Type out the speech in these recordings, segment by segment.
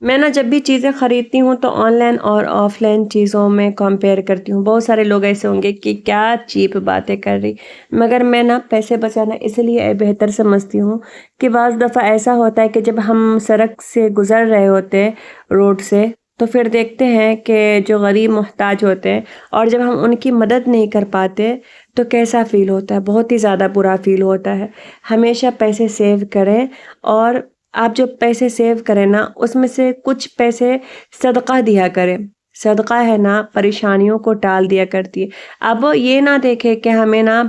मैं ना जब भी चीज़ें खरीदती हूँ तो ऑनलाइन और ऑफलाइन चीज़ों में कंपेयर करती हूँ। बहुत सारे लोग ऐसे होंगे कि क्या चीप बातें कर रही, मगर मैं ना पैसे बचाना इसलिए बेहतर समझती हूँ कि बाज़ दफ़ा ऐसा होता है कि जब हम सड़क से गुज़र रहे होते हैं, रोड से, तो फिर देखते हैं कि जो गरीब मोहताज होते हैं और जब हम उनकी मदद नहीं कर पाते, तो कैसा फ़ील होता है, बहुत ही ज़्यादा बुरा फ़ील होता है। हमेशा पैसे सेव करें और आप जो पैसे सेव करें ना, उसमें से कुछ पैसे सदका दिया करें। सदका है ना, परेशानियों को टाल दिया करती है। अब ये ना देखें कि हमें ना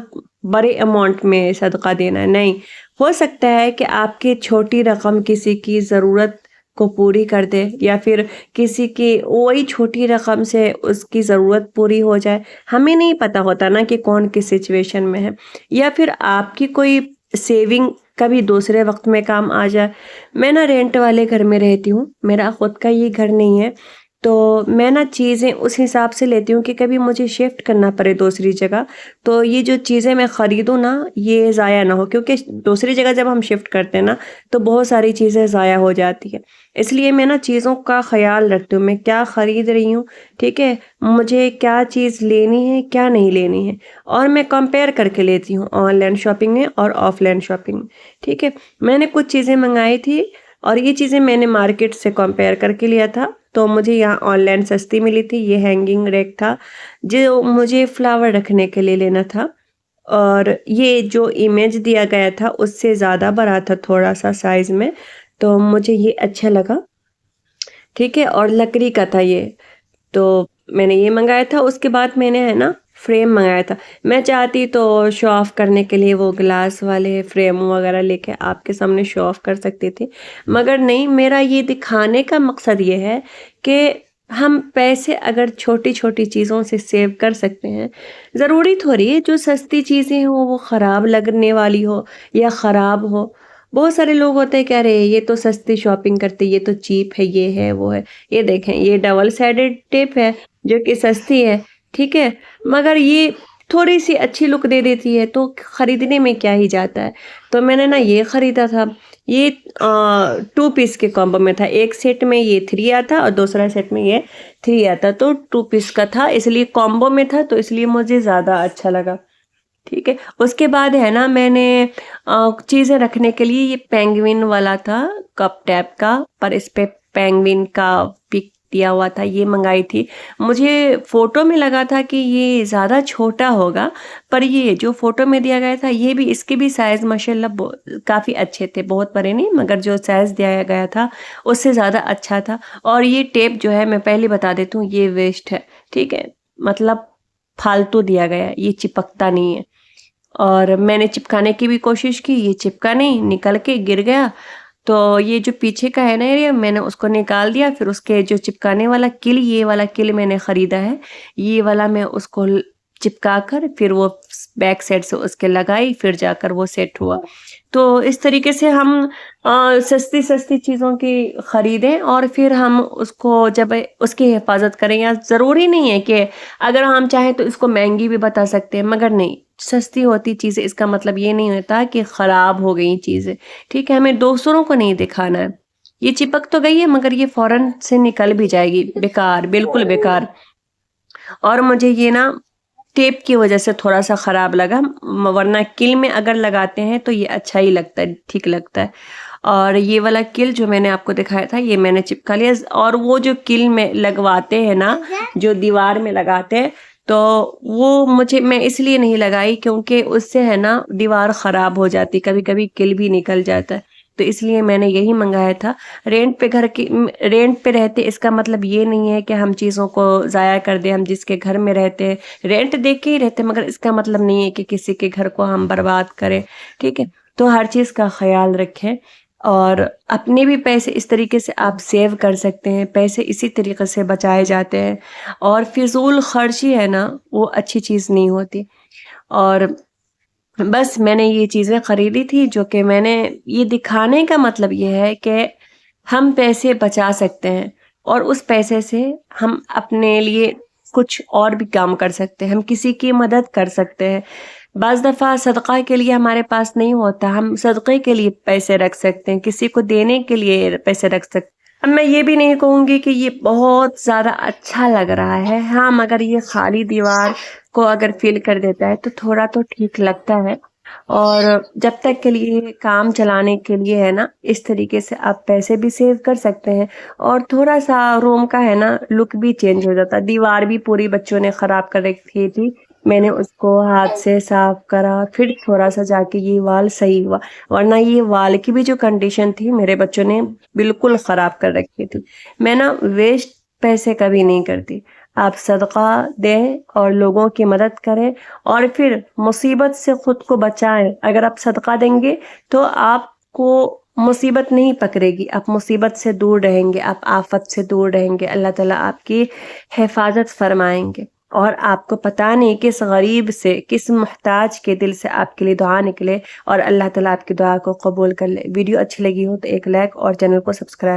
बड़े अमाउंट में सदका देना है, नहीं। हो सकता है कि आपकी छोटी रकम किसी की ज़रूरत को पूरी कर दे, या फिर किसी की वही छोटी रकम से उसकी ज़रूरत पूरी हो जाए। हमें नहीं पता होता ना कि कौन किस सिचुएशन में है, या फिर आपकी कोई सेविंग कभी दूसरे वक्त में काम आ जाए। मैं ना रेंट वाले घर में रहती हूँ, मेरा खुद का ये घर नहीं है, तो मैं ना चीज़ें उस हिसाब से लेती हूँ कि कभी मुझे शिफ्ट करना पड़े दूसरी जगह, तो ये जो चीज़ें मैं ख़रीदूँ ना, ये ज़ाया ना हो, क्योंकि दूसरी जगह जब हम शिफ्ट करते हैं ना, तो बहुत सारी चीज़ें ज़ाया हो जाती है। इसलिए मैं ना चीज़ों का ख़याल रखती हूँ, मैं क्या ख़रीद रही हूँ, ठीक है? मुझे क्या चीज़ लेनी है, क्या नहीं लेनी है, और मैं कंपेयर करके लेती हूँ ऑनलाइन शॉपिंग में और ऑफ़लाइन शॉपिंग में, ठीक है? मैंने कुछ चीज़ें मँगाई थी और ये चीज़ें मैंने मार्केट से कंपेयर करके लिया था, तो मुझे यहाँ ऑनलाइन सस्ती मिली थी। ये हैंगिंग रैक था, जो मुझे फ्लावर रखने के लिए लेना था, और ये जो इमेज दिया गया था उससे ज़्यादा बड़ा था थोड़ा-सा साइज़ में, तो मुझे ये अच्छा लगा, ठीक है? और लकड़ी का था ये। तो मैंने ये मँगाया था, उसके बाद मैंने है ना फ्रेम मँगाया था। मैं चाहती तो शो ऑफ करने के लिए वो ग्लास वाले फ्रेम वग़ैरह लेके आपके सामने शो ऑफ कर सकती थी। मगर नहीं, मेरा ये दिखाने का मकसद ये है कि हम पैसे अगर छोटी-छोटी चीज़ों से सेव कर सकते हैं, ज़रूरी थोड़ी है जो सस्ती चीज़ें हों वो ख़राब लगने वाली हो या ख़राब हो। बहुत सारे लोग होते हैं कि अरे ये तो सस्ती शॉपिंग करते, ये तो चीप है, ये है, वो है। ये देखें, ये डबल साइडेड टेप है जो कि सस्ती है, ठीक है? मगर ये थोड़ी-सी अच्छी लुक दे देती है, तो खरीदने में क्या ही जाता है। तो मैंने ना ये खरीदा था, ये 2 पीस के कॉम्बो में था। एक सेट में ये 3 आता और दूसरा सेट में ये 3 आता, तो 2 पीस का था, इसलिए कॉम्बो में था, तो इसलिए मुझे ज़्यादा अच्छा लगा। ठीक है, उसके बाद है ना मैंने चीज़ें रखने के लिए ये पेंगुइन वाला था, कप टाइप का, पर इस पे पेंगुइन का पिक दिया हुआ था, ये मंगाई थी। मुझे फ़ोटो में लगा था कि ये ज़्यादा छोटा होगा, पर ये जो फ़ोटो में दिया गया था, ये भी, इसके भी साइज़ माशाल्लाह काफ़ी अच्छे थे, बहुत बड़े नहीं, मगर जो साइज़ दिया गया था उससे ज़्यादा अच्छा था। और ये टेप जो है, मैं पहले बता देती हूँ, ये वेस्ट है, ठीक है? मतलब फालतू दिया गया है, ये चिपकता नहीं है। और मैंने चिपकाने की भी कोशिश की, ये चिपका नहीं, निकल के गिर गया। तो ये जो पीछे का है ना एरिया, मैंने उसको निकाल दिया, फिर उसके जो चिपकाने वाला किल, ये वाला किल मैंने खरीदा है। ये वाला मैं उसको चिपका कर फिर वो बैक साइड से उसके लगाई, फिर जाकर वो सेट हुआ। तो इस तरीके से हम सस्ती-सस्ती चीज़ों की खरीदें और फिर हम उसको जब उसकी हिफाज़त करें, या ज़रूरी नहीं है कि अगर हम चाहें तो इसको महँगी भी बता सकते हैं, मगर नहीं, सस्ती होती चीज़ें इसका मतलब ये नहीं होता कि ख़राब हो गई चीज़ें, ठीक है? हमें दूसरों को नहीं दिखाना है। ये चिपक तो गई है, मगर ये फ़ौरन से निकल भी जाएगी, बेकार, बिल्कुल बेकार। और मुझे ये ना टेप की वज़ह से थोड़ा-सा ख़राब लगा, वरना किल में अगर लगाते हैं तो ये अच्छा ही लगता है, ठीक लगता है। और ये वाला किल जो मैंने आपको दिखाया था, ये मैंने चिपका लिया। और वो जो किल में लगवाते हैं ना, जो दीवार में लगाते हैं, तो वो मैं इसलिए नहीं लगाई क्योंकि उससे है ना दीवार ख़राब हो जाती, कभी-कभी किल भी निकल जाता है। तो इसलिए मैंने यही मँगाया था। रेंट पे रहते, इसका मतलब ये नहीं है कि हम चीज़ों को ज़ाया कर दें। हम जिसके घर में रहते हैं, रेंट दे के ही रहते हैं, मगर इसका मतलब नहीं है कि किसी के घर को हम बर्बाद करें, ठीक है? तो हर चीज़ का ख़याल रखें, और अपने भी पैसे इस तरीके से आप सेव कर सकते हैं, पैसे इसी तरीके से बचाए जाते हैं। और फ़िज़ूल ख़र्ची है ना, वो अच्छी चीज़ नहीं होती। और बस मैंने ये चीज़ें खरीदी थी, जो कि मैंने, ये दिखाने का मतलब ये है कि हम पैसे बचा सकते हैं और उस पैसे से हम अपने लिए कुछ और भी काम कर सकते हैं, हम किसी की मदद कर सकते हैं। बाज़ दफ़ा सदक़ा के लिए हमारे पास नहीं होता, हम सदक़े के लिए पैसे रख सकते हैं, किसी को देने के लिए पैसे اب میں یہ بھی نہیں کہوں گی کہ یہ بہت زیادہ اچھا لگ رہا ہے، ہاں مگر یہ خالی دیوار کو اگر فیل کر دیتا ہے تو تھوڑا تو ٹھیک لگتا ہے۔ اور جب تک کے لیے کام چلانے کے لیے ہے نا، اس طریقے سے آپ پیسے بھی سیو کر سکتے ہیں، اور تھوڑا سا روم کا ہے نا لک بھی چینج ہو جاتا۔ دیوار بھی پوری بچوں نے خراب کر رکھی تھی، میں نے اس کو ہاتھ سے صاف کرا، پھر تھوڑا سا جا کے یہ وال صحیح ہوا، ورنہ یہ وال کی بھی جو کنڈیشن تھی میرے بچوں نے بالکل خراب کر رکھی تھی۔ میں نا ویسٹ پیسے کبھی نہیں کرتی، آپ صدقہ دیں اور لوگوں کی مدد کریں، اور پھر مصیبت سے خود کو بچائیں۔ اگر آپ صدقہ دیں گے تو آپ کو مصیبت نہیں پکڑے گی، آپ مصیبت سے دور رہیں گے، آپ آفت سے دور رہیں گے، اللہ تعالیٰ آپ کی حفاظت فرمائیں گے، اور آپ کو پتہ نہیں کس غریب سے، کس محتاج کے دل سے آپ کے لیے دعا نکلے، اور اللہ تعالیٰ آپ کی دعا کو قبول کر لے۔ ویڈیو اچھی لگی ہو تو ایک لائک اور چینل کو سبسکرائب